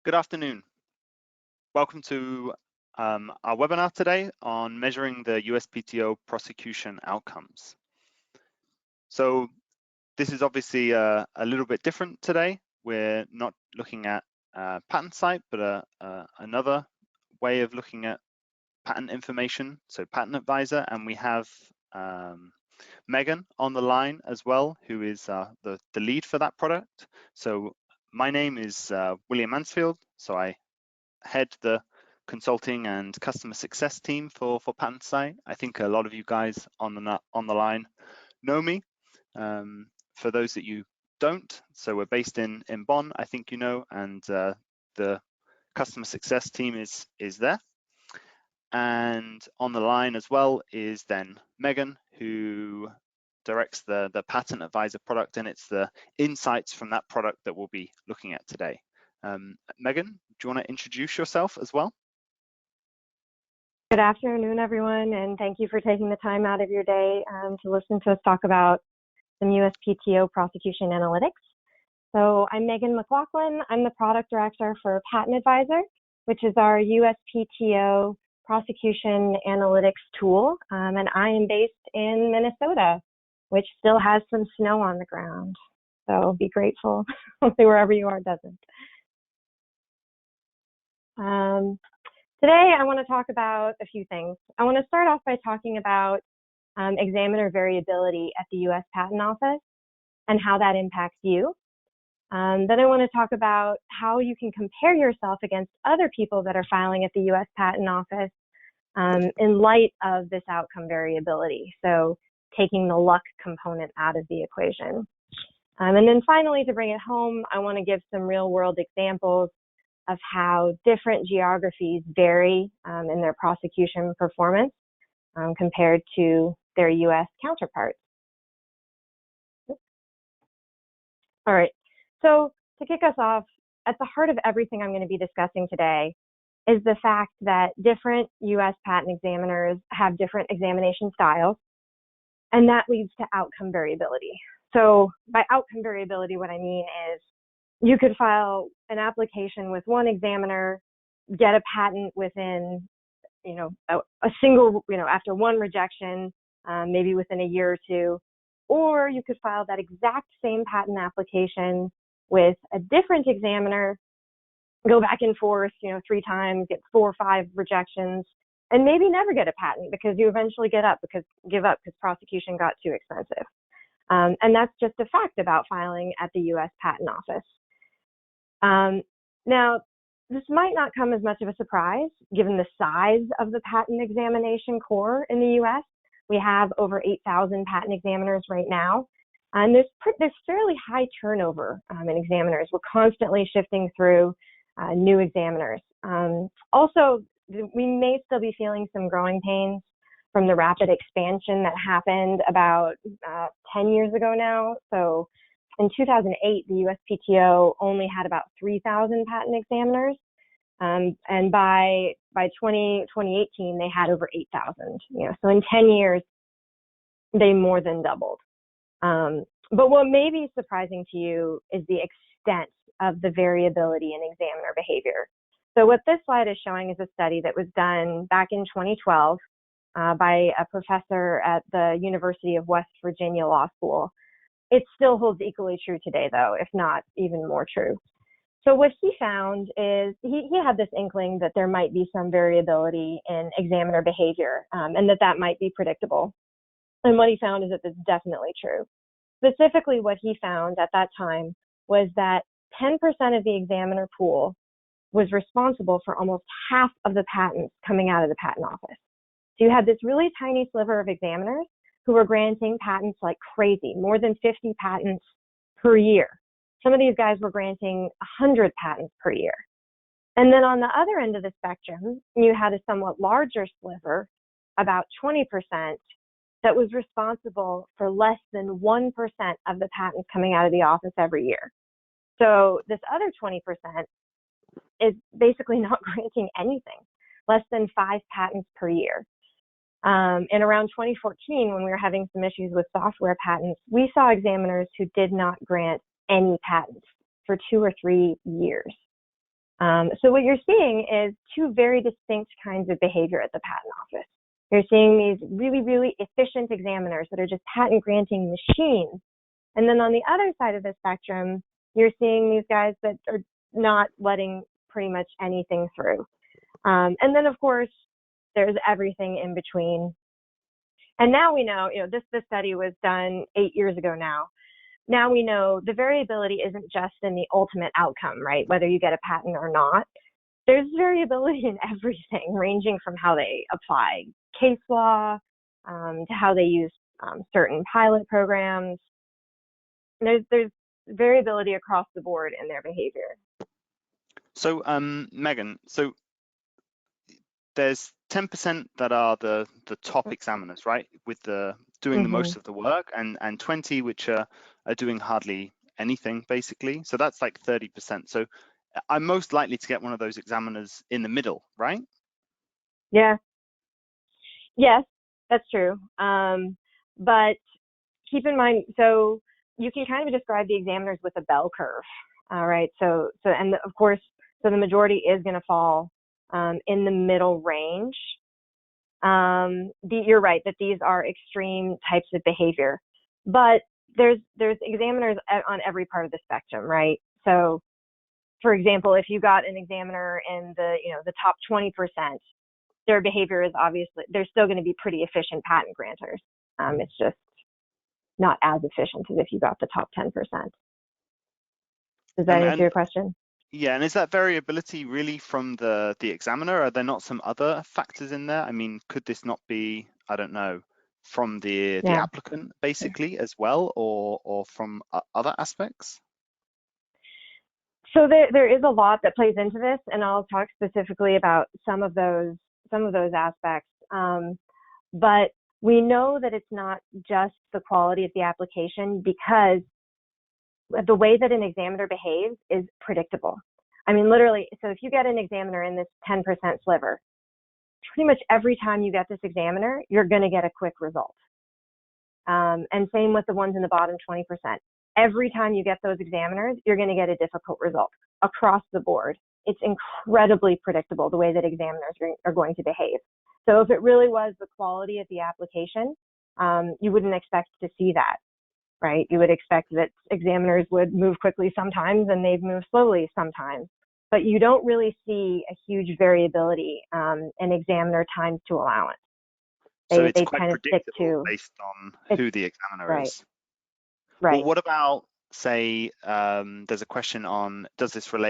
Good afternoon. Welcome to our webinar today on measuring the USPTO prosecution outcomes. So this is obviously a little bit different today. We're not looking at patent site, but another way of looking at patent information, so patent advisor, and we have Megan on the line as well, who is the lead for that product. So my name is William Mansfield, so I head the consulting and customer success team for PatentSite. I think a lot of you guys on the line know me. For those that you don't, so we're based in Bonn, I think you know, and the customer success team is there. And on the line as well is then Megan, who directs the patent advisor product, and it's the insights from that product that we'll be looking at today. Megan, do you want to introduce yourself as well? Good afternoon, everyone, and thank you for taking the time out of your day to listen to us talk about some USPTO prosecution analytics. So I'm Megan McLaughlin. I'm the product director for Patent Advisor, which is our USPTO prosecution analytics tool, and I am based in Minnesota, which still has some snow on the ground. So be grateful. Hopefully wherever you are doesn't. Today I want to talk about a few things. I want to start off by talking about examiner variability at the U.S. Patent Office and how that impacts you. Then I want to talk about how you can compare yourself against other people that are filing at the U.S. Patent Office in light of this outcome variability. So taking the luck component out of the equation. And then finally, to bring it home, I want to give some real world examples of how different geographies vary in their prosecution performance compared to their U.S. counterparts. All right, so to kick us off, at the heart of everything I'm going to be discussing today is the fact that different U.S. patent examiners have different examination styles, and that leads to outcome variability. So by outcome variability, what I mean is you could file an application with one examiner, get a patent within, a single, after one rejection, maybe within a year or two, or you could file that exact same patent application with a different examiner, go back and forth, 3 times, get 4 or 5 rejections, and maybe never get a patent because you eventually give up because prosecution got too expensive. And that's just a fact about filing at the U.S. Patent Office. Now, this might not come as much of a surprise given the size of the patent examination corps in the U.S. We have over 8,000 patent examiners right now, and there's fairly high turnover in examiners. We're constantly shifting through new examiners. Also, we may still be feeling some growing pains from the rapid expansion that happened about 10 years ago now. So in 2008, the USPTO only had about 3,000 patent examiners, and by 2018, they had over 8,000. So in 10 years, they more than doubled. But what may be surprising to you is the extent of the variability in examiner behavior. So what this slide is showing is a study that was done back in 2012 by a professor at the University of West Virginia Law School. It still holds equally true today, though, if not even more true. So what he found is he had this inkling that there might be some variability in examiner behavior and that might be predictable. And what he found is that this is definitely true. Specifically, what he found at that time was that 10% of the examiner pool was responsible for almost half of the patents coming out of the patent office. So you had this really tiny sliver of examiners who were granting patents like crazy, more than 50 patents per year. Some of these guys were granting 100 patents per year. And then on the other end of the spectrum, you had a somewhat larger sliver, about 20%, that was responsible for less than 1% of the patents coming out of the office every year. So this other 20% is basically not granting anything, less than 5 patents per year. In around 2014, when we were having some issues with software patents, we saw examiners who did not grant any patents for 2 or 3 years. So what you're seeing is two very distinct kinds of behavior at the patent office. You're seeing these really, really efficient examiners that are just patent granting machines. And then on the other side of the spectrum, you're seeing these guys that are not letting pretty much anything through. And then, of course, there's everything in between. And now we know, this study was done 8 years ago now. Now we know the variability isn't just in the ultimate outcome, right? Whether you get a patent or not. There's variability in everything, ranging from how they apply case law to how they use certain pilot programs. There's variability across the board in their behavior. So, Megan, so there's 10% that are the top examiners, right? With doing the most of the work, and 20 which are doing hardly anything, basically. So that's like 30%. So I'm most likely to get one of those examiners in the middle, right? Yeah. Yes, that's true. But keep in mind, so you can kind of describe the examiners with a bell curve. All right. So and of course, so the majority is going to fall in the middle range. You're right that these are extreme types of behavior, but there's examiners on every part of the spectrum, right? So, for example, if you got an examiner in the top 20%, their behavior is obviously, they're still going to be pretty efficient patent granters. It's just not as efficient as if you got the top 10%. Does that answer your question? Yeah, and is that variability really from the examiner? Are there not some other factors in there? I mean, could this not be, I don't know, from the applicant basically as well, or from other aspects? So there is a lot that plays into this, and I'll talk specifically about some of those aspects. But we know that it's not just the quality of the application, because the way that an examiner behaves is predictable. I mean, literally, so if you get an examiner in this 10% sliver, pretty much every time you get this examiner, you're going to get a quick result. And same with the ones in the bottom 20%. Every time you get those examiners, you're going to get a difficult result across the board. It's incredibly predictable the way that examiners are going to behave. So if it really was the quality of the application, you wouldn't expect to see that. Right? You would expect that examiners would move quickly sometimes and they'd move slowly sometimes, but you don't really see a huge variability in examiner times to allowance. So it's quite kind of stick to based on who the examiner is. Right. Well, what about, say, there's a question on,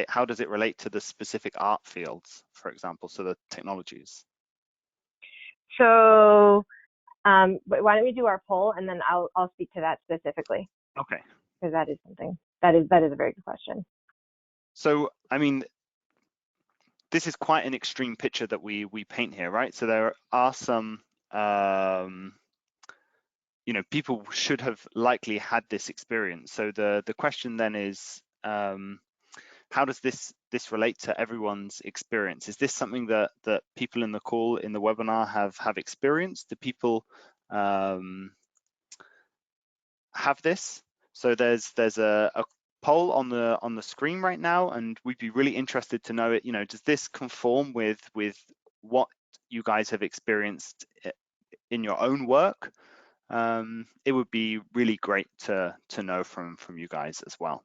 how does it relate to the specific art fields, for example, so the technologies? So why don't we do our poll, and then I'll speak to that specifically. Okay. Because that is something that is a very good question. So I mean, this is quite an extreme picture that we paint here, right? So there are some, people should have likely had this experience. So the question then is, how does this relate to everyone's experience? Is this something that people in the call, in the webinar have experienced? Do people have this? So there's a poll on the screen right now, and we'd be really interested to know, does this conform with what you guys have experienced in your own work? It would be really great to know from you guys as well.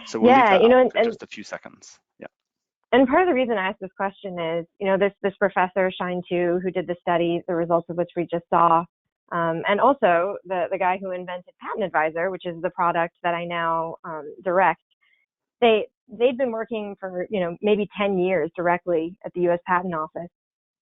So we'll leave that up for just a few seconds. Yeah. And part of the reason I asked this question is, this professor, Shine Tu, who did the study, the results of which we just saw, and also the guy who invented Patent Advisor, which is the product that I now direct, they'd been working for maybe 10 years directly at the U.S. Patent Office,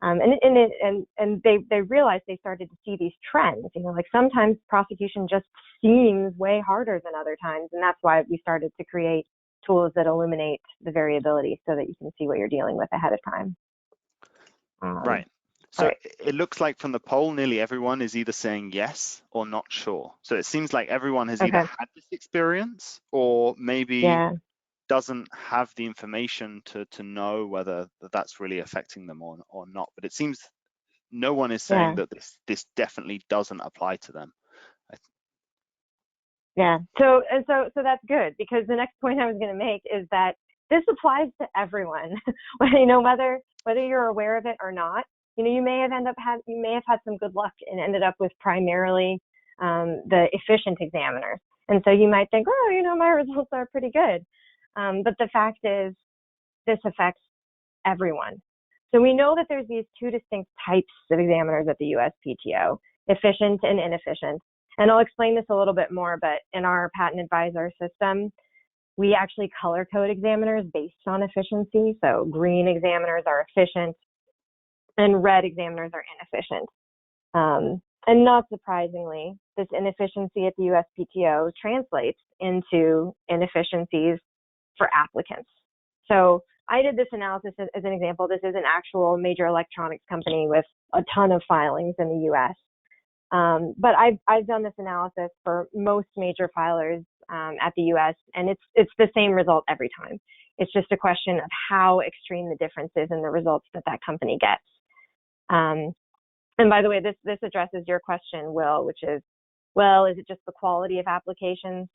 and they realized they started to see these trends. Like sometimes prosecution just seems way harder than other times, and that's why we started to create tools that illuminate the variability so that you can see what you're dealing with ahead of time. Right. So it looks like from the poll, nearly everyone is either saying yes or not sure. So it seems like everyone has either had this experience or maybe doesn't have the information to know whether that's really affecting them or not. But it seems no one is saying that this definitely doesn't apply to them. Yeah. So that's good, because the next point I was going to make is that this applies to everyone, whether you're aware of it or not. You may have had some good luck and ended up with primarily the efficient examiners. And so you might think, oh, my results are pretty good. But the fact is, this affects everyone. So we know that there's these two distinct types of examiners at the USPTO, efficient and inefficient. And I'll explain this a little bit more, but in our patent advisor system, we actually color code examiners based on efficiency. So green examiners are efficient and red examiners are inefficient. And not surprisingly, this inefficiency at the USPTO translates into inefficiencies for applicants. So I did this analysis as an example. This is an actual major electronics company with a ton of filings in the US. But I've done this analysis for most major filers at the US, and it's the same result every time. It's just a question of how extreme the difference is in the results that company gets. And by the way, this addresses your question, Will, which is, well, is it just the quality of applications?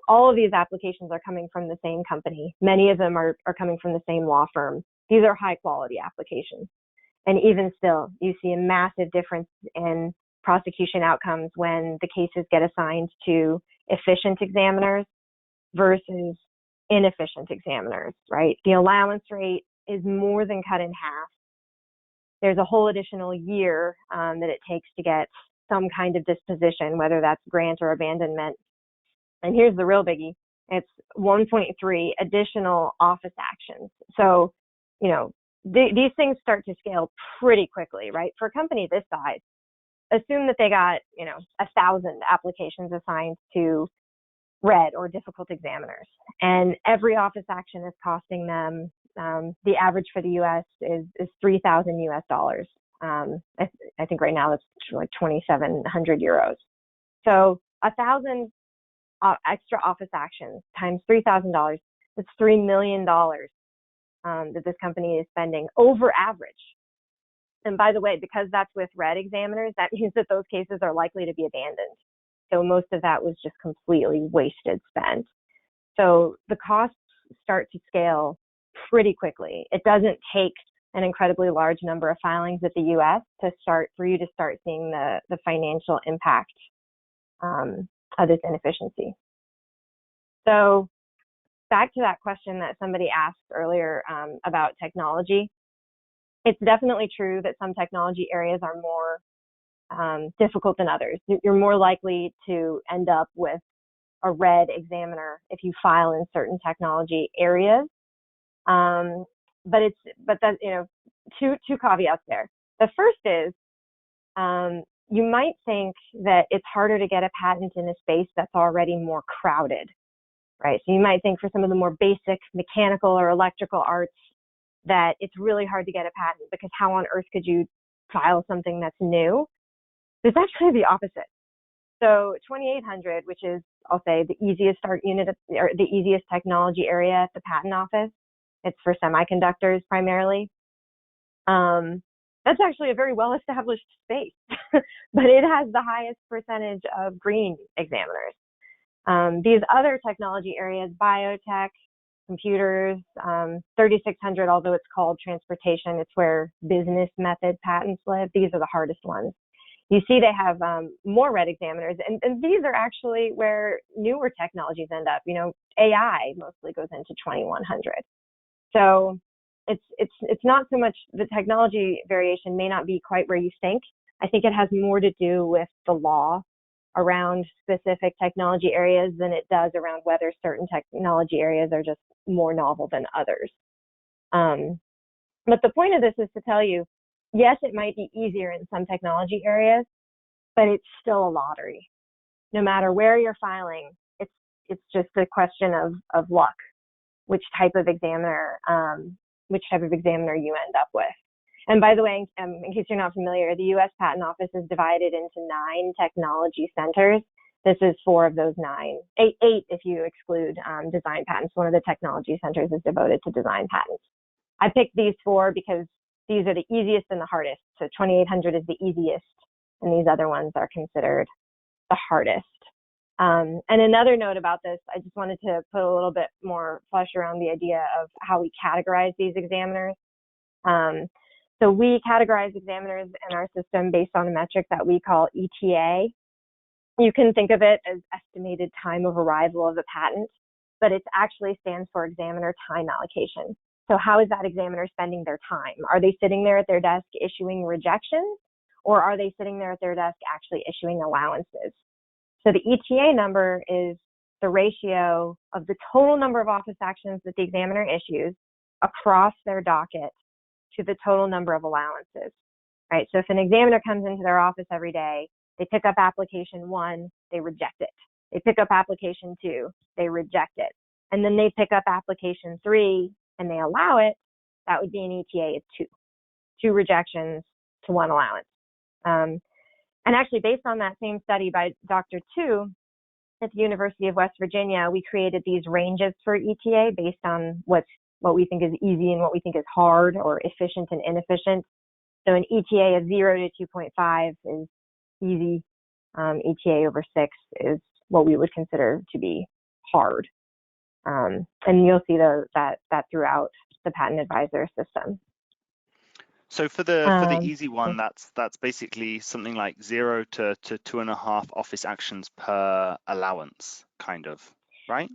All of these applications are coming from the same company. Many of them are coming from the same law firm. These are high quality applications. And even still, you see a massive difference in prosecution outcomes when the cases get assigned to efficient examiners versus inefficient examiners, right? The allowance rate is more than cut in half. There's a whole additional year that it takes to get some kind of disposition, whether that's grant or abandonment. And here's the real biggie. It's 1.3 additional office actions. So, these things start to scale pretty quickly, right? For a company this size, assume that they got, 1,000 applications assigned to red or difficult examiners. And every office action is costing them, the average for the US is $3,000 US. I think right now it's like 2,700 euros. So 1,000 extra office actions times $3,000, that's $3 million that this company is spending over average. And by the way, because that's with red examiners, that means that those cases are likely to be abandoned. So most of that was just completely wasted spend. So the costs start to scale pretty quickly. It doesn't take an incredibly large number of filings at the US for you to start seeing the financial impact of this inefficiency. So back to that question that somebody asked earlier about technology. It's definitely true that some technology areas are more difficult than others. You're more likely to end up with a red examiner if you file in certain technology areas. But that, two caveats there. The first is, you might think that it's harder to get a patent in a space that's already more crowded, right? So you might think for some of the more basic mechanical or electrical arts that it's really hard to get a patent because how on earth could you file something that's new? It's actually the opposite. So 2800, which is, I'll say, the easiest start unit or the easiest technology area at the patent office. It's for semiconductors primarily. That's actually a very well-established space, but it has the highest percentage of green examiners. These other technology areas, biotech, computers, 3600, although it's called transportation, it's where business method patents live. These are the hardest ones. You see they have more red examiners, and these are actually where newer technologies end up. AI mostly goes into 2100. So it's not so much the technology variation may not be quite where you think. I think it has more to do with the law around specific technology areas than it does around whether certain technology areas are just more novel than others. But the point of this is to tell you, yes, it might be easier in some technology areas, but it's still a lottery. No matter where you're filing, it's just a question of luck, which type of examiner you end up with. And by the way, in case you're not familiar, the U.S. Patent Office is divided into 9 technology centers. This is 4 of those 9, 8 if you exclude design patents. One of the technology centers is devoted to design patents. I picked these 4 because these are the easiest and the hardest. So 2800 is the easiest, and these other ones are considered the hardest. And another note about this, I just wanted to put a little bit more flesh around the idea of how we categorize these examiners. So we categorize examiners in our system based on a metric that we call ETA. You can think of it as estimated time of arrival of a patent, but it actually stands for examiner time allocation. So how is that examiner spending their time? Are they sitting there at their desk issuing rejections, or are they sitting there at their desk actually issuing allowances? So the ETA number is the ratio of the total number of office actions that the examiner issues across their docket to the total number of allowances, right? So if an examiner comes into their office every day, they pick up application 1, they reject it. They pick up application 2, they reject it. And then they pick up application 3 and they allow it, that would be an ETA of 2. 2 rejections to 1 allowance. And actually, based on that same study by Dr. Tu at the University of West Virginia, we created these ranges for ETA based on what we think is easy and what we think is hard, or efficient and inefficient. So an ETA of 0 to 2.5 is easy. ETA over 6 is what we would consider to be hard. And you'll see that throughout the patent advisor system. So for the easy one, that's basically something like 0 to 2.5 office actions per allowance, kind of, right?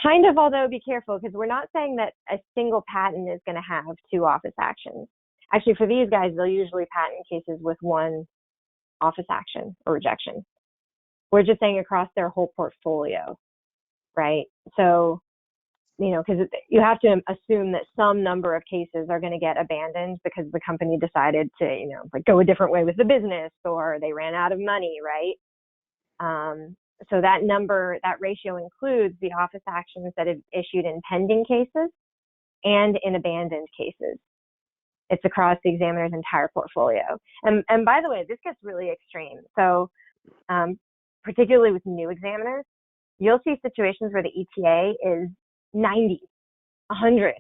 Kind of, although be careful, because we're not saying that a single patent is going to have 2 office actions. Actually, for these guys, they'll usually patent cases with 1 office action or rejection. We're just saying across their whole portfolio, right? So, because you have to assume that some number of cases are going to get abandoned because the company decided to, go a different way with the business, or they ran out of money, right? So that ratio includes the office actions that have issued in pending cases and in abandoned cases. It's across the examiner's entire portfolio. And by the way, this gets really extreme. So particularly with new examiners, you'll see situations where the ETA is 90, 100.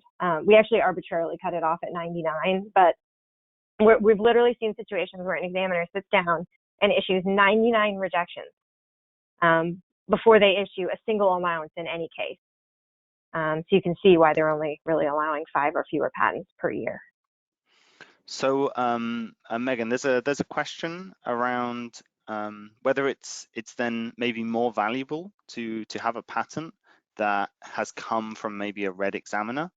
We actually arbitrarily cut it off at 99, but we've literally seen situations where an examiner sits down and issues 99 rejections before they issue a single allowance in any case. So you can see why they're only really allowing 5 or fewer patents per year. So Megan, there's a question around whether it's then maybe more valuable to have a patent that has come from maybe a red examiner,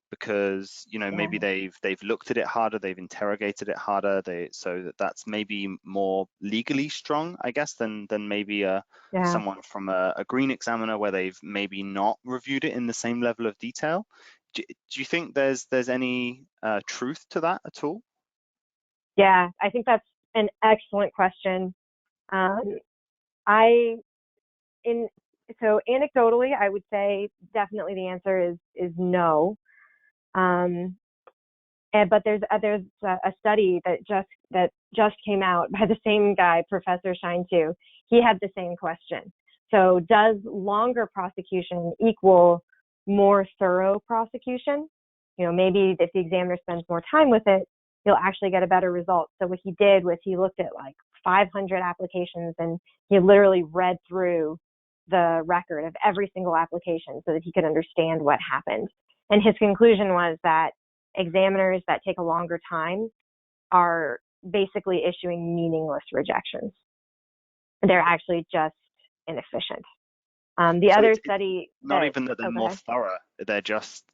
because maybe they've looked at it harder, they've interrogated it harder, so that's maybe more legally strong, I guess, than maybe someone from a green examiner where they've maybe not reviewed it in the same level of detail. Do you think there's any truth to that at all? Yeah, I think that's an excellent question. So anecdotally, I would say definitely the answer is no. But there's a study that just came out by the same guy, Professor Shine-Tu. He had the same question. So does longer prosecution equal more thorough prosecution? Maybe if the examiner spends more time with it, you'll actually get a better result. So what he did was he looked at like 500 applications, and he literally read through the record of every single application so that he could understand what happened. And his conclusion was that examiners that take a longer time are basically issuing meaningless rejections. They're actually just inefficient. The so other study, not even that they're more thorough, they're just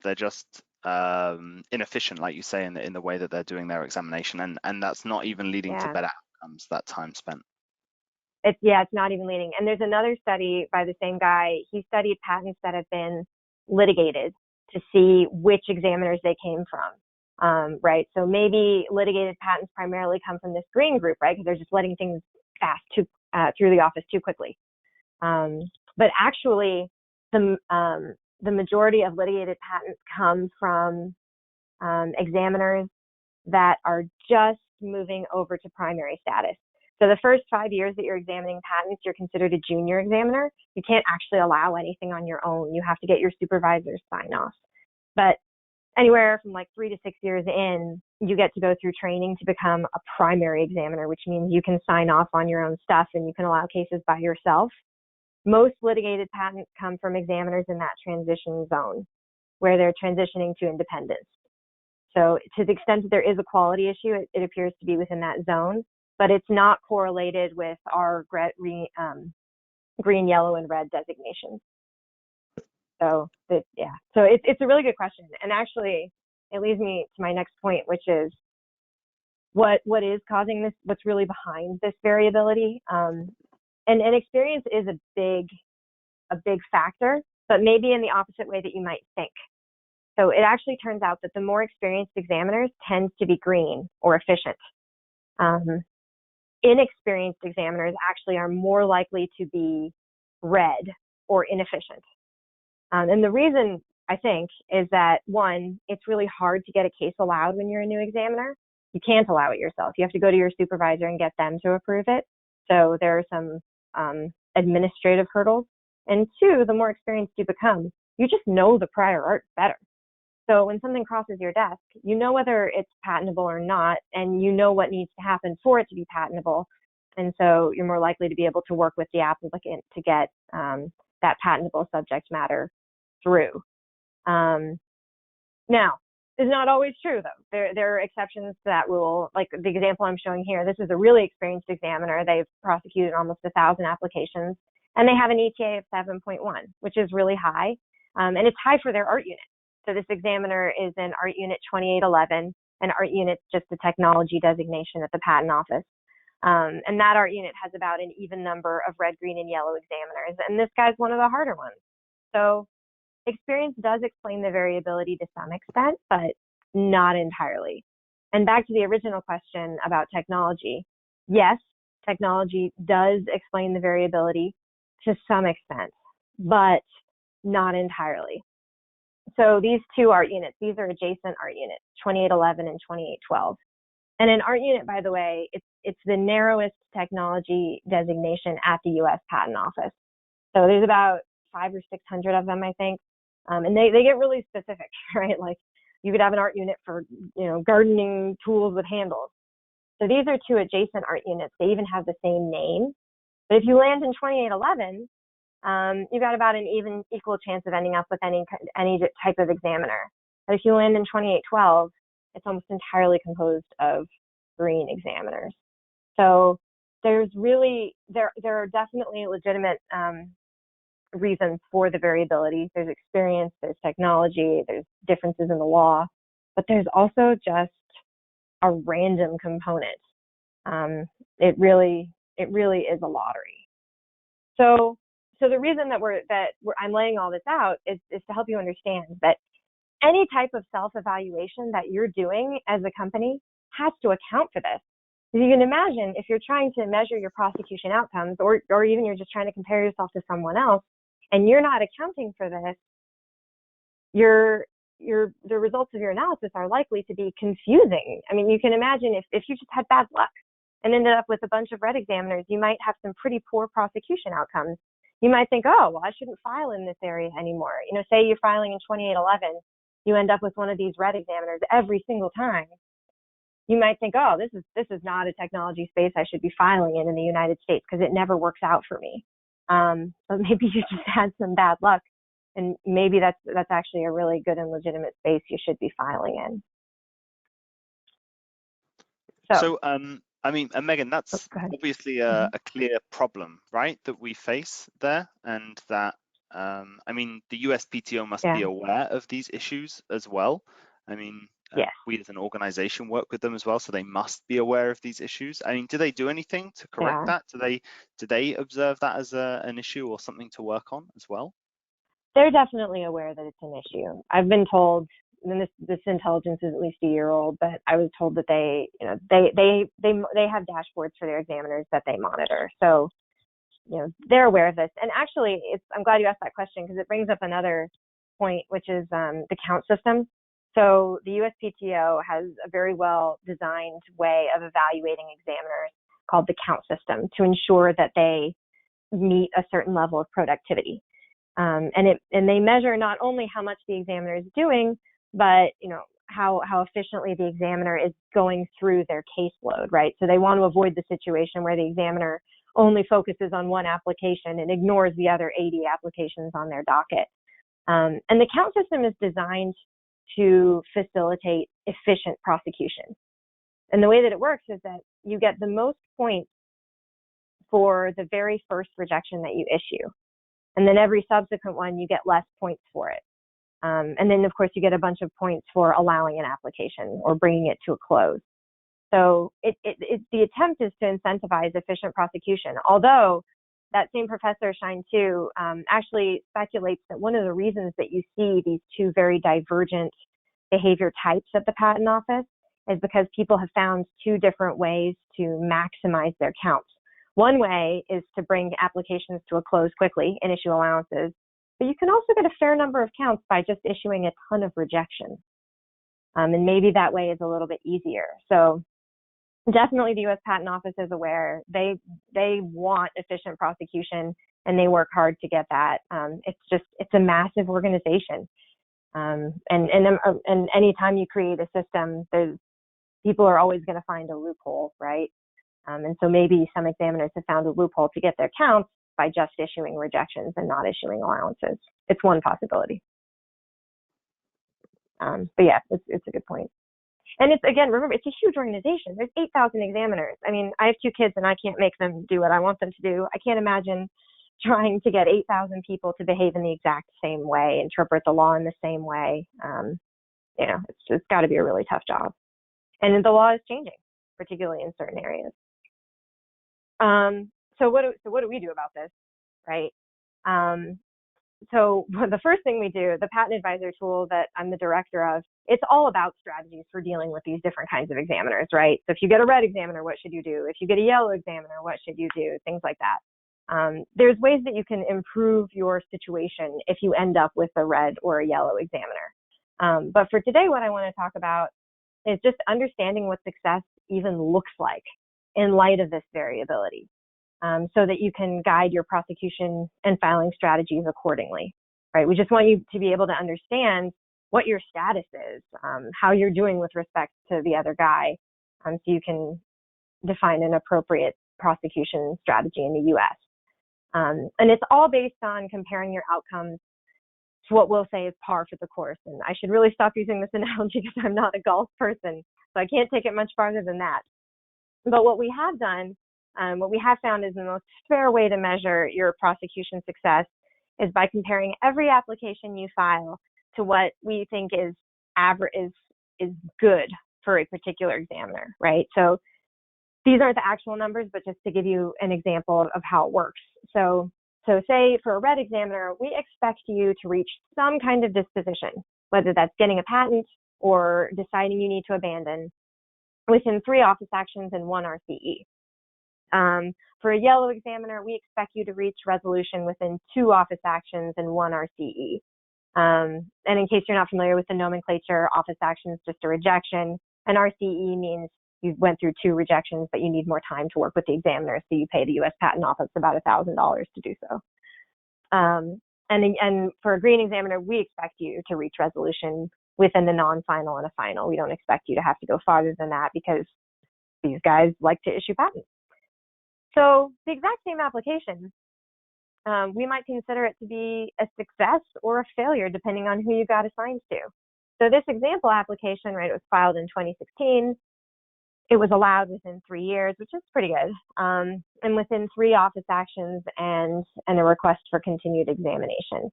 inefficient, like you say, in the way that they're doing their examination, and that's not even leading to better outcomes, that time spent. It's not even leading. And there's another study by the same guy. He studied patents that have been litigated to see which examiners they came from, right? So maybe litigated patents primarily come from this green group, right? Because they're just letting things pass through the office too quickly. But actually, the majority of litigated patents come from examiners that are just moving over to primary status. So the first 5 years that you're examining patents, you're considered a junior examiner. You can't actually allow anything on your own. You have to get your supervisor's sign off. But anywhere from like 3 to 6 years in, you get to go through training to become a primary examiner, which means you can sign off on your own stuff and you can allow cases by yourself. Most litigated patents come from examiners in that transition zone where they're transitioning to independence. So to the extent that there is a quality issue, it appears to be within that zone, but it's not correlated with our green, yellow, and red designations. So so it's a really good question. And actually, it leads me to my next point, which is what is causing this, what's really behind this variability. And experience is a big factor, but maybe in the opposite way that you might think. So it actually turns out that the more experienced examiners tends to be green or efficient. Inexperienced examiners actually are more likely to be red or inefficient. And the reason, I think, is that, one, it's really hard to get a case allowed when you're a new examiner. You can't allow it yourself. You have to go to your supervisor and get them to approve it. So there are some administrative hurdles. And two, the more experienced you become, you just know the prior art better. So when something crosses your desk, you know whether it's patentable or not, and you know what needs to happen for it to be patentable. And so you're more likely to be able to work with the applicant to get that patentable subject matter through. Now, this is not always true, though. There are exceptions to that rule. Like the example I'm showing here, this is a really experienced examiner. They've prosecuted almost 1,000 applications, and they have an ETA of 7.1, which is really high. And it's high for their art unit. So this examiner is in Art Unit 2811, and Art Unit's just a technology designation at the Patent Office. And that art unit has about an even number of red, green, and yellow examiners. And this guy's one of the harder ones. So experience does explain the variability to some extent, but not entirely. And back to the original question about technology. Yes, technology does explain the variability to some extent, but not entirely. So these two art units, these are adjacent art units, 2811 and 2812. And an art unit, by the way, it's the narrowest technology designation at the U.S. Patent Office. So there's about 500 or 600 of them, I think. And they get really specific, right? Like you could have an art unit for, gardening tools with handles. So these are two adjacent art units. They even have the same name. But if you land in 2811, you've got about an equal chance of ending up with any type of examiner. But if you land in 2812, it's almost entirely composed of green examiners. So there are definitely legitimate reasons for the variability. There's experience, there's technology, there's differences in the law, but there's also just a random component. It really is a lottery. So the reason that I'm laying all this out is to help you understand that any type of self-evaluation that you're doing as a company has to account for this. You can imagine if you're trying to measure your prosecution outcomes, or even you're just trying to compare yourself to someone else, and you're not accounting for this, the results of your analysis are likely to be confusing. I mean, you can imagine if you just had bad luck and ended up with a bunch of red examiners, you might have some pretty poor prosecution outcomes. You might think, oh, well, I shouldn't file in this area anymore. Say you're filing in 2811, you end up with one of these red examiners every single time. You might think, oh, this is not a technology space I should be filing in the United States because it never works out for me. But maybe you just had some bad luck, and maybe that's actually a really good and legitimate space you should be filing in. So Megan, that's obviously a clear problem, right, that we face there, and that the USPTO must be aware of these issues as well. We as an organization work with them as well, so they must be aware of these issues. Do they do anything to correct that? Do they observe that as an issue or something to work on as well? They're definitely aware that it's an issue. I've been told, and this intelligence is at least a year old, but I was told that they have dashboards for their examiners that they monitor. So, they're aware of this. And actually, I'm glad you asked that question because it brings up another point, which is the count system. So the USPTO has a very well designed way of evaluating examiners called the count system to ensure that they meet a certain level of productivity. And they measure not only how much the examiner is doing, but how efficiently the examiner is going through their caseload, right? So they want to avoid the situation where the examiner only focuses on one application and ignores the other 80 applications on their docket. And the count system is designed to facilitate efficient prosecution. And the way that it works is that you get the most points for the very first rejection that you issue. And then every subsequent one, you get less points for it. And then, of course, you get a bunch of points for allowing an application or bringing it to a close. So the attempt is to incentivize efficient prosecution, although that same professor, Shine Tu, actually speculates that one of the reasons that you see these two very divergent behavior types at the Patent Office is because people have found two different ways to maximize their counts. One way is to bring applications to a close quickly and issue allowances, but you can also get a fair number of counts by just issuing a ton of rejections. And maybe that way is a little bit easier. So definitely the U.S. Patent Office is aware. They want efficient prosecution, and they work hard to get that. It's a massive organization. And anytime you create a system, people are always going to find a loophole, right? And so maybe some examiners have found a loophole to get their counts by just issuing rejections and not issuing allowances. It's one possibility. But yeah, it's a good point. And it's, again, remember, it's a huge organization. There's 8,000 examiners. I mean, I have 2 kids and I can't make them do what I want them to do. I can't imagine trying to get 8,000 people to behave in the exact same way, interpret the law in the same way. It's got to be a really tough job. And the law is changing, particularly in certain areas. So what do we do about this, right? So the first thing we do, the Patent Advisor tool that I'm the director of, it's all about strategies for dealing with these different kinds of examiners, right? So if you get a red examiner, what should you do? If you get a yellow examiner, what should you do? Things like that. There's ways that you can improve your situation if you end up with a red or a yellow examiner. But for today, what I want to talk about is just understanding what success even looks like in light of this variability, so that you can guide your prosecution and filing strategies accordingly, right? We just want you to be able to understand what your status is, how you're doing with respect to the other guy, so you can define an appropriate prosecution strategy in the U.S. And it's all based on comparing your outcomes to what we'll say is par for the course. And I should really stop using this analogy because I'm not a golf person, so I can't take it much farther than that. But what we have done, what we have found is the most fair way to measure your prosecution success is by comparing every application you file to what we think is good for a particular examiner, right? So these aren't the actual numbers, but just to give you an example of how it works. So say for a red examiner, we expect you to reach some kind of disposition, whether that's getting a patent or deciding you need to abandon, within 3 office actions and 1 RCE. For a yellow examiner, we expect you to reach resolution within 2 office actions and 1 RCE. And in case you're not familiar with the nomenclature, office action is just a rejection. An RCE means you went through 2 rejections, but you need more time to work with the examiner, so you pay the U.S. Patent Office about $1,000 to do so. And for a green examiner, we expect you to reach resolution within the non-final and a final. We don't expect you to have to go farther than that because these guys like to issue patents. So the exact same application, we might consider it to be a success or a failure depending on who you got assigned to. So this example application, right, it was filed in 2016. It was allowed within 3 years, which is pretty good, and within 3 office actions and a request for continued examination.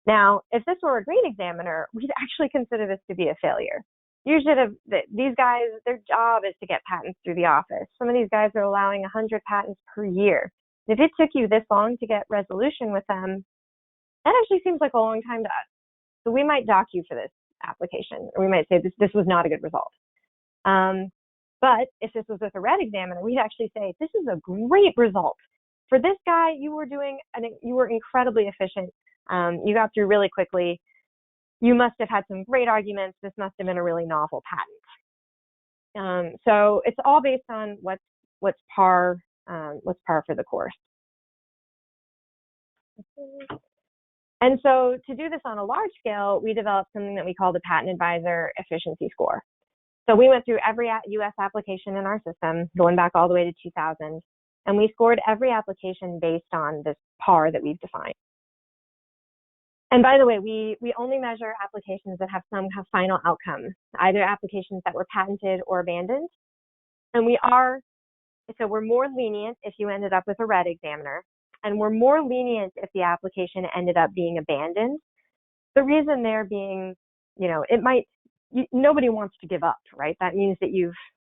Now, if this were a green examiner, we'd actually consider this to be a failure. These guys, their job is to get patents through the office. Some of these guys are allowing 100 patents per year. If it took you this long to get resolution with them, that actually seems like a long time to us. So we might dock you for this application, or we might say this was not a good result. But if this was with a red examiner, we'd actually say this is a great result. For this guy, you were incredibly efficient. You got through really quickly. You must have had some great arguments. This must have been a really novel patent. So it's all based on what's par for the course. And so to do this on a large scale, we developed something that we call the Patent Advisor Efficiency Score. So we went through every U.S. application in our system, going back all the way to 2000, And we scored every application based on this PAR that we've defined. And by the way, we only measure applications that have some final outcome, either applications that were patented or abandoned. And we're more lenient if you ended up with a red examiner, and we're more lenient if the application ended up being abandoned. The reason there being, nobody wants to give up, right? That means that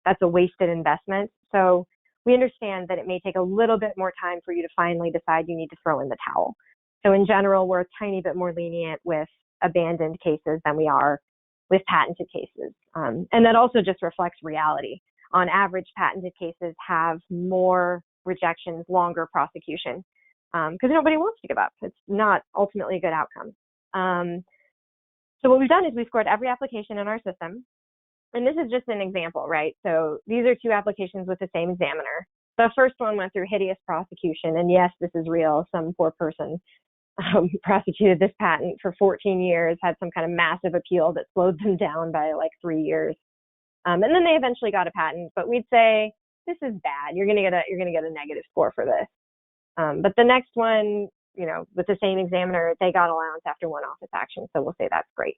that's a wasted investment. So we understand that it may take a little bit more time for you to finally decide you need to throw in the towel. So in general, we're a tiny bit more lenient with abandoned cases than we are with patented cases. And that also just reflects reality. On average, patented cases have more rejections, longer prosecution, because nobody wants to give up. It's not ultimately a good outcome. So what we've done is we've scored every application in our system. And this is just an example, right? So these are two applications with the same examiner. The first one went through hideous prosecution. And yes, this is real. Some poor person prosecuted this patent for 14 years, had some kind of massive appeal that slowed them down by like 3 years. And then they eventually got a patent, but we'd say, this is bad. You're gonna get a negative score for this. But the next one, with the same examiner, they got allowance after one office action. So we'll say that's great.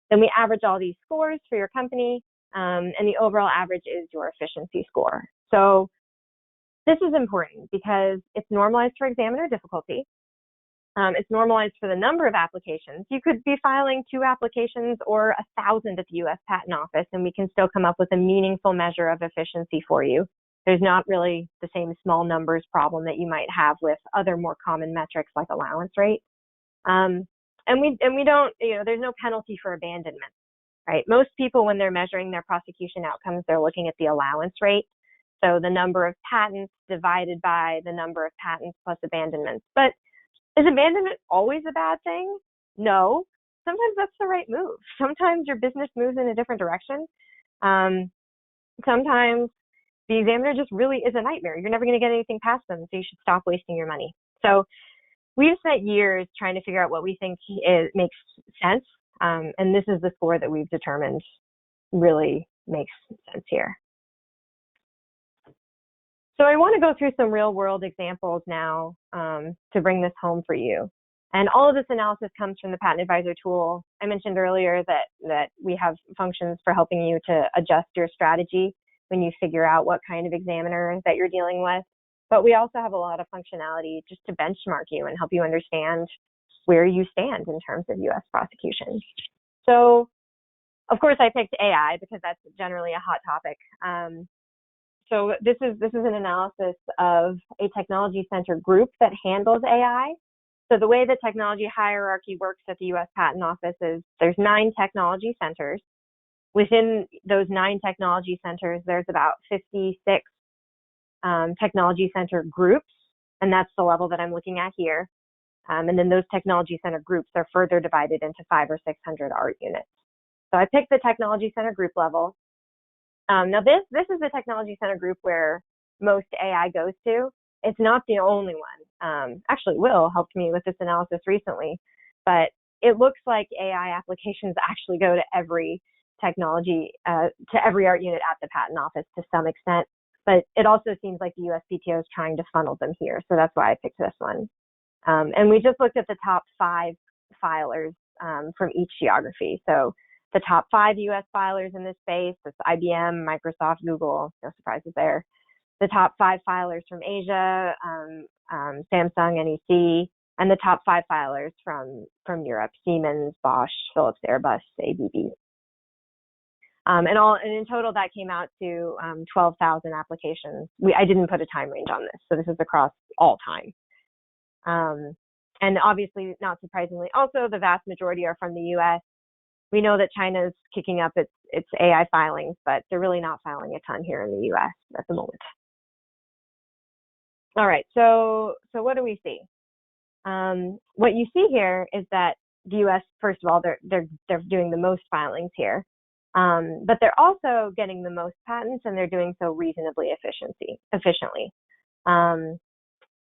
Then we average all these scores for your company, and the overall average is your efficiency score. So this is important because it's normalized for examiner difficulty. It's normalized for the number of applications. You could be filing 2 applications or 1,000 at the U.S. Patent Office, and we can still come up with a meaningful measure of efficiency for you. There's not really the same small numbers problem that you might have with other more common metrics like allowance rate. And we don't, there's no penalty for abandonment, right? Most people, when they're measuring their prosecution outcomes, they're looking at the allowance rate. So the number of patents divided by the number of patents plus abandonments. But is abandonment always a bad thing? No. Sometimes that's the right move. Sometimes your business moves in a different direction. Sometimes the examiner just really is a nightmare. You're never going to get anything past them, so you should stop wasting your money. So we've spent years trying to figure out what we think makes sense, and this is the score that we've determined really makes sense here. So I want to go through some real world examples now to bring this home for you. And all of this analysis comes from the Patent Advisor tool. I mentioned earlier that we have functions for helping you to adjust your strategy when you figure out what kind of examiner that you're dealing with. But we also have a lot of functionality just to benchmark you and help you understand where you stand in terms of U.S. prosecution. So, of course, I picked AI because that's generally a hot topic. So this is an analysis of a technology center group that handles AI. So the way the technology hierarchy works at the U.S. Patent Office is there's 9 technology centers. Within those 9 technology centers, there's about 56 technology center groups, and that's the level that I'm looking at here. And then those technology center groups are further divided into 500 or 600 art units. So I picked the technology center group level. Now this is the technology center group where most AI goes to. It's not the only one. Actually, Will helped me with this analysis recently, but it looks like AI applications actually go to every technology, to every art unit at the patent office to some extent, but it also seems like the USPTO is trying to funnel them here. So that's why I picked this one. And we just looked at the top 5 filers from each geography. So the top 5 US filers in this space, that's IBM, Microsoft, Google, no surprises there. The top 5 filers from Asia, Samsung, NEC, and the top 5 filers from Europe, Siemens, Bosch, Philips, Airbus, ABB. And in total, that came out to 12,000 applications. I didn't put a time range on this, so this is across all time. And obviously, not surprisingly, also the vast majority are from the U.S. We know that China is kicking up its AI filings, but they're really not filing a ton here in the U.S. at the moment. All right, so what do we see? What you see here is that the U.S., first of all, they're doing the most filings here, but they're also getting the most patents, and they're doing so reasonably efficiently.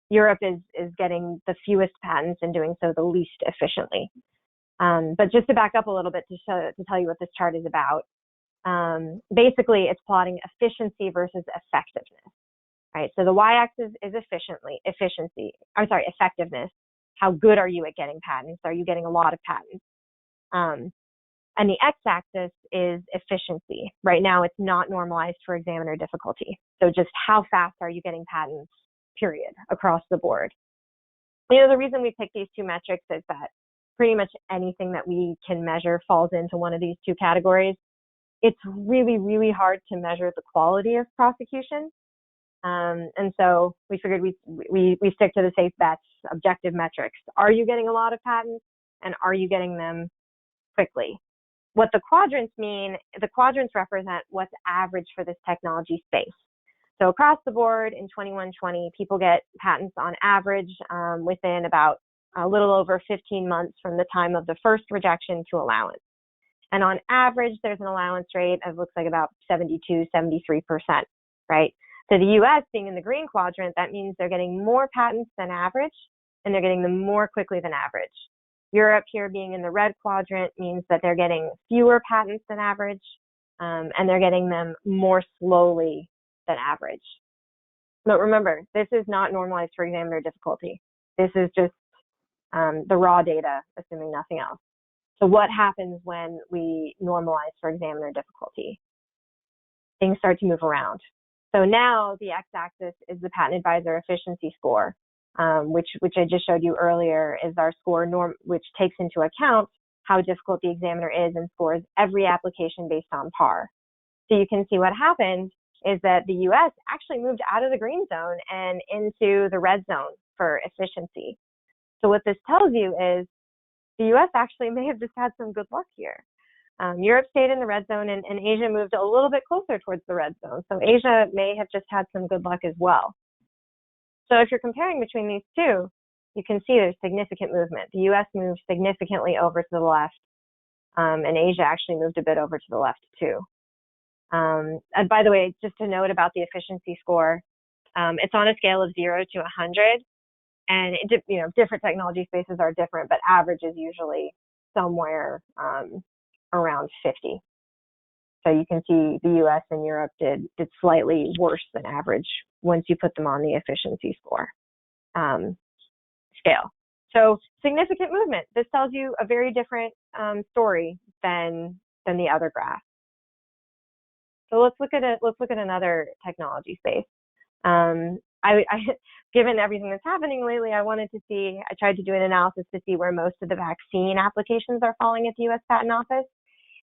Europe is getting the fewest patents and doing so the least efficiently. But just to back up a little bit to tell you what this chart is about, basically it's plotting efficiency versus effectiveness. right? So the y-axis is effectiveness. How good are you at getting patents? Are you getting a lot of patents? And the x-axis is efficiency. Right now, it's not normalized for examiner difficulty. So just how fast are you getting patents, period, across the board. You know, the reason we pick these two metrics is that pretty much anything that we can measure falls into one of these two categories. It's really, really hard to measure the quality of prosecution. And so we figured we stick to the safe bets, objective metrics. Are you getting a lot of patents, and are you getting them quickly? What the quadrants mean, the quadrants represent what's average for this technology space. So across the board in 21-20, people get patents on average within about a little over 15 months from the time of the first rejection to allowance. And on average, there's an allowance rate of looks like about 72, 73%, right? So the US being in the green quadrant, that means they're getting more patents than average, and they're getting them more quickly than average. Europe here being in the red quadrant means that they're getting fewer patents than average, and they're getting them more slowly than average. But remember, this is not normalized for examiner difficulty. This is just the raw data, assuming nothing else. So what happens when we normalize for examiner difficulty? Things start to move around. So now the x-axis is the patent advisor efficiency score, which I just showed you earlier is our score which takes into account how difficult the examiner is and scores every application based on par. So you can see what happened is that the US actually moved out of the green zone and into the red zone for efficiency. So what this tells you is the US actually may have just had some good luck here. Europe stayed in the red zone, and Asia moved a little bit closer towards the red zone. So Asia may have just had some good luck as well. So if you're comparing between these two, you can see there's significant movement. The US moved significantly over to the left, and Asia actually moved a bit over to the left too. And by the way, just a note about the efficiency score, it's on a scale of 0 to 100. And different technology spaces are different, but average is usually somewhere around 50. So you can see the US and Europe did slightly worse than average once you put them on the efficiency score scale. So significant movement. This tells you a very different story than the other graph. So let's look at another technology space. Given everything that's happening lately, I tried to do an analysis to see where most of the vaccine applications are falling at the U.S. Patent Office,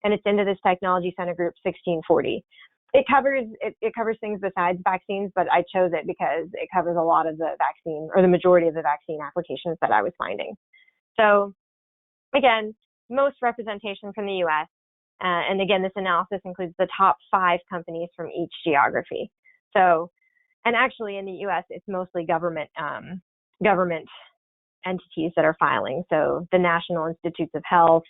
and it's into this technology center group 1640. It covers things besides vaccines, but I chose it because it covers a lot of the vaccine, or the majority of the vaccine applications that I was finding. So again, most representation from the U.S., and again, this analysis includes the top 5 companies from each geography. So, and actually in the U.S., it's mostly government entities that are filing. So the National Institutes of Health,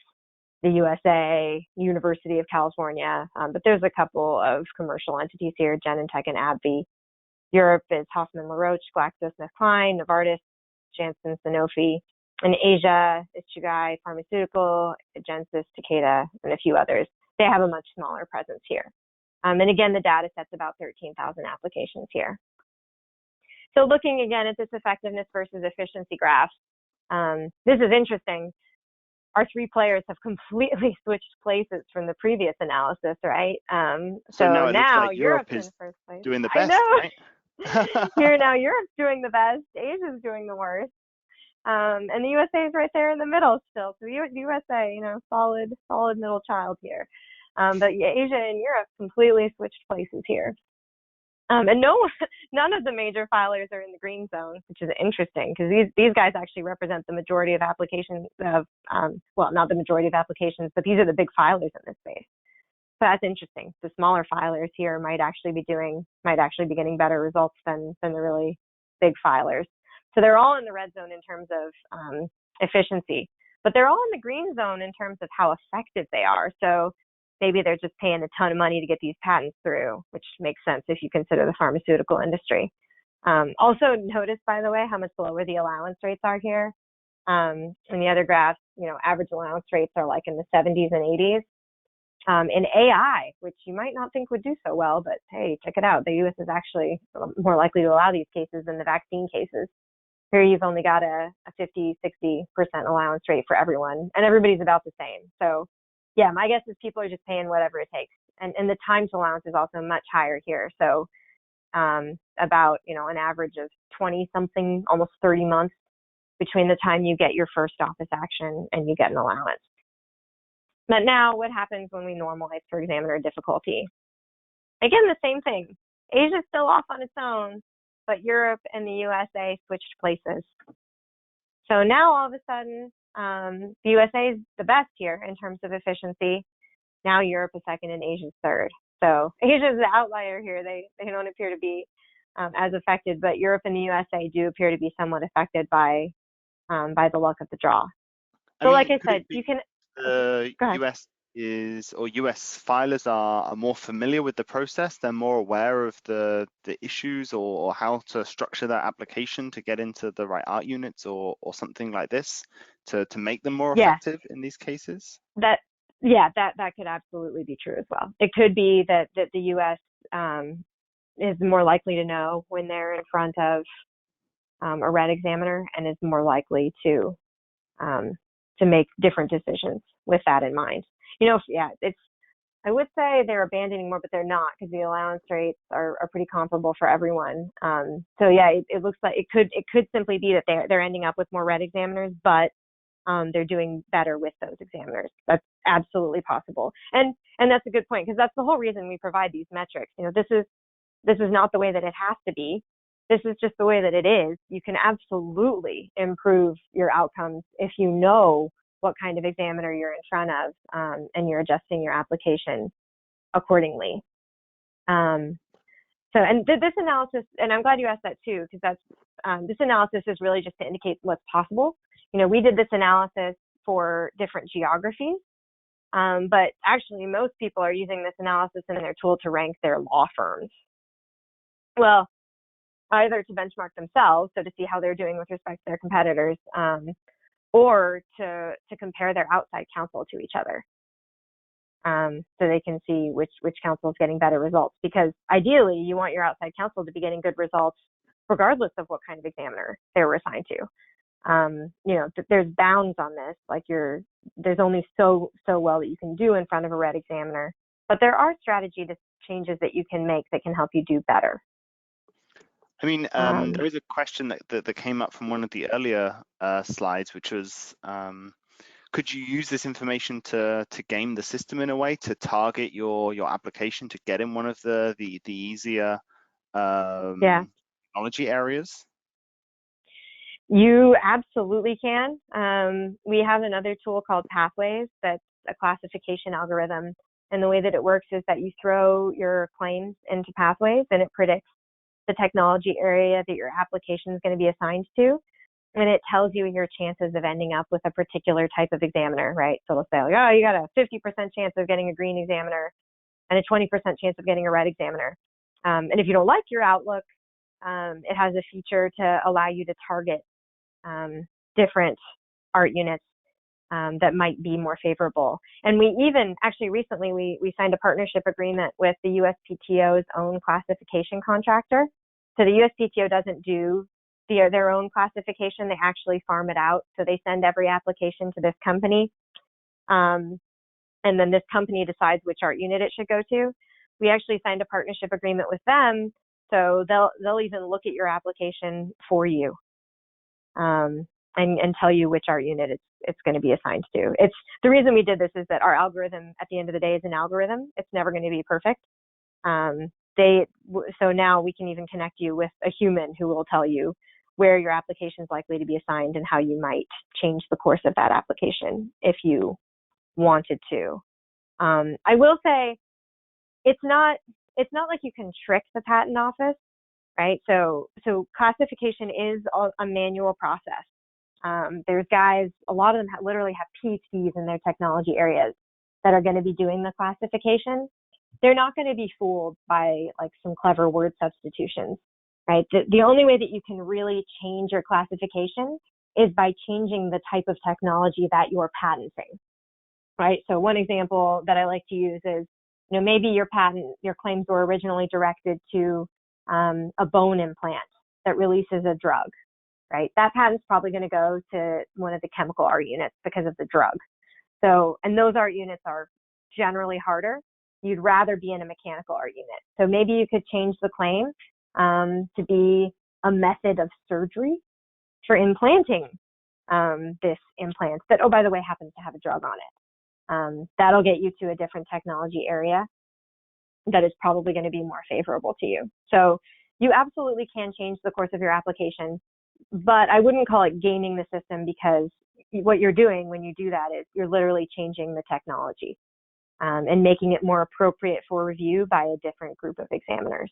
the USA, University of California, but there's a couple of commercial entities here, Genentech and AbbVie. Europe is Hoffmann La Roche, GlaxoSmithKline, Novartis, Janssen, Sanofi. In Asia, it's Chugai Pharmaceutical, Agencis, Takeda, and a few others. They have a much smaller presence here. And again, the data set's about 13,000 applications here. So looking again at this effectiveness versus efficiency graph, this is interesting. Our 3 players have completely switched places from the previous analysis, right? So now, like Europe's is in first place. doing the best, I know. right? Here now, Europe's doing the best. Asia's doing the worst. And the USA is right there in the middle still. So the USA, solid middle child here. But Asia and Europe completely switched places here. And none of the major filers are in the green zone, which is interesting because these guys actually represent the majority of applications of, well, not the majority of applications, but these are the big filers in this space. So that's interesting. The smaller filers here might actually be getting better results than the really big filers. So they're all in the red zone in terms of efficiency, but they're all in the green zone in terms of how effective they are. So maybe they're just paying a ton of money to get these patents through, which makes sense if you consider the pharmaceutical industry. Also notice, by the way, how much lower the allowance rates are here. In the other graphs, average allowance rates are like in the 70s and 80s. in AI, which you might not think would do so well, but hey, check it out. The U.S. is actually more likely to allow these cases than the vaccine cases. Here you've only got a 50, 60% allowance rate for everyone, and everybody's about the same. So yeah, my guess is people are just paying whatever it takes. And the time to allowance is also much higher here. So about, an average of 20 something, almost 30 months between the time you get your first office action and you get an allowance. But now what happens when we normalize for examiner difficulty? Again, the same thing. Asia's still off on its own, but Europe and the USA switched places. So now all of a sudden, the USA is the best here in terms of efficiency. Now Europe is second and Asia's third. So Asia's the outlier here. They don't appear to be as affected, but Europe and the USA do appear to be somewhat affected by the luck of the draw. So like I said, you can... The US US filers are more familiar with the process. They're more aware of the issues or how to structure their application to get into the right art units or something like this to make them more effective in these cases. That could absolutely be true as well. It could be that the US is more likely to know when they're in front of a red examiner and is more likely to make different decisions with that in mind. I would say they're abandoning more, but they're not, because the allowance rates are pretty comparable for everyone. So yeah, it looks like it could simply be that they're ending up with more red examiners, but they're doing better with those examiners. That's absolutely possible. And that's a good point, because that's the whole reason we provide these metrics. This is not the way that it has to be. This is just the way that it is. You can absolutely improve your outcomes if you know what kind of examiner you're in front of, and you're adjusting your application accordingly. This analysis, and I'm glad you asked that too, because this analysis is really just to indicate what's possible. We did this analysis for different geographies, but actually most people are using this analysis in their tool to rank their law firms. Well, either to benchmark themselves, so to see how they're doing with respect to their competitors, or to compare their outside counsel to each other, so they can see which counsel is getting better results. Because ideally, you want your outside counsel to be getting good results regardless of what kind of examiner they were assigned to. There's bounds on this. Like there's only so well that you can do in front of a red examiner, but there are strategy changes that you can make that can help you do better. There is a question that came up from one of the earlier slides, which was, could you use this information to game the system in a way to target your application to get in one of the easier technology areas? You absolutely can. We have another tool called Pathways that's a classification algorithm. And the way that it works is that you throw your claims into Pathways and it predicts the technology area that your application is going to be assigned to. And it tells you your chances of ending up with a particular type of examiner, right? So let's say, oh, you got a 50% chance of getting a green examiner and a 20% chance of getting a red examiner. And if you don't like your outlook, it has a feature to allow you to target different art units that might be more favorable. And we even, actually recently, we signed a partnership agreement with the USPTO's own classification contractor. So the USPTO doesn't do their own classification, they actually farm it out. So they send every application to this company. And then this company decides which art unit it should go to. We actually signed a partnership agreement with them. So they'll even look at your application for you. And tell you which art unit it's going to be assigned to. It's the reason we did this is that our algorithm at the end of the day is an algorithm. It's never going to be perfect. So now we can even connect you with a human who will tell you where your application is likely to be assigned and how you might change the course of that application if you wanted to. I will say it's not like you can trick the patent office, right? So classification is a manual process. There's guys, a lot of them literally have PhDs in their technology areas that are going to be doing the classification. They're not going to be fooled by like some clever word substitutions, right? The only way that you can really change your classification is by changing the type of technology that you're patenting. right? So one example that I like to use is, maybe your claims were originally directed to a bone implant that releases a drug, right? That patent's probably going to go to one of the chemical art units because of the drug. So, and those art units are generally harder. You'd rather be in a mechanical art unit. So maybe you could change the claim to be a method of surgery for implanting this implant that, oh, by the way, happens to have a drug on it. That'll get you to a different technology area that is probably going to be more favorable to you. So you absolutely can change the course of your application, but I wouldn't call it gaming the system, because what you're doing when you do that is you're literally changing the technology and making it more appropriate for review by a different group of examiners.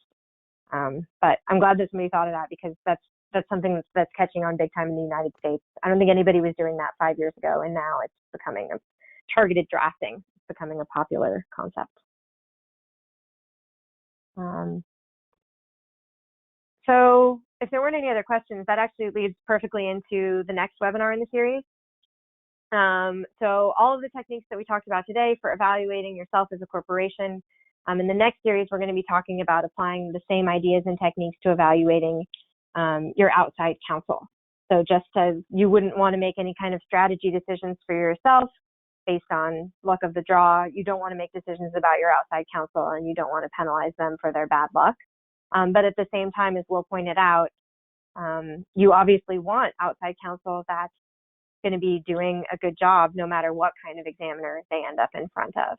But I'm glad that somebody thought of that, because that's something that's catching on big time in the United States. I don't think anybody was doing that 5 years ago, and now it's becoming targeted drafting. It's becoming a popular concept. So if there weren't any other questions, that actually leads perfectly into the next webinar in the series. So all of the techniques that we talked about today for evaluating yourself as a corporation, in the next series, we're going to be talking about applying the same ideas and techniques to evaluating your outside counsel. So just as you wouldn't want to make any kind of strategy decisions for yourself based on luck of the draw, you don't want to make decisions about your outside counsel, and you don't want to penalize them for their bad luck. But at the same time, as Will pointed out, you obviously want outside counsel that's going to be doing a good job no matter what kind of examiner they end up in front of.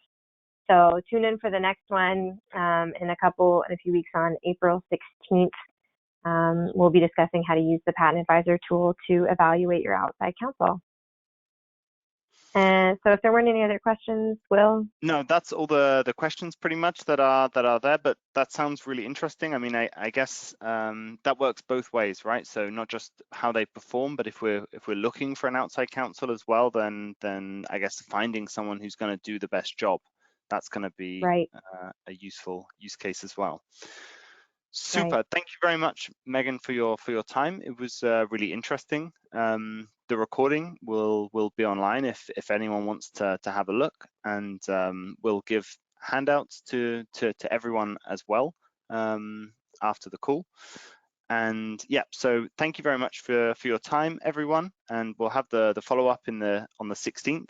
So tune in for the next one in a few weeks on April 16th. We'll be discussing how to use the Patent Advisor tool to evaluate your outside counsel. And so if there weren't any other questions, Will? No, that's all the questions pretty much that are there, but that sounds really interesting. I mean, I guess that works both ways, right? So not just how they perform, but if we're looking for an outside counsel as well, then I guess finding someone who's going to do the best job, that's going to be right. A useful use case as well. Super. Right. Thank you very much, Megan, for your time. It was really interesting. The recording will be online if anyone wants to have a look, and we'll give handouts to everyone as well after the call. And yeah, so thank you very much for your time, everyone, and we'll have the follow-up on the 16th.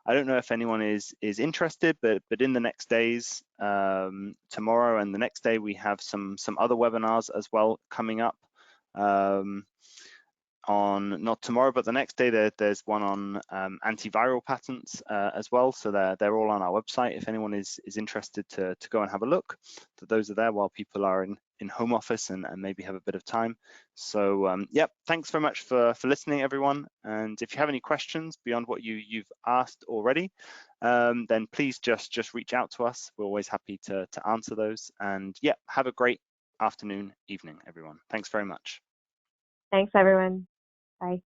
I don't know if anyone is interested, but in the next days, tomorrow and the next day, we have some other webinars as well coming up. On not tomorrow, but the next day, there's one on antiviral patents as well. So they're all on our website. If anyone is interested to go and have a look, those are there while people are in home office and maybe have a bit of time. So yep, thanks very much for listening, everyone. And if you have any questions beyond what you've asked already, then please just reach out to us. We're always happy to answer those. And yeah, have a great afternoon, evening, everyone. Thanks very much. Thanks, everyone. Bye.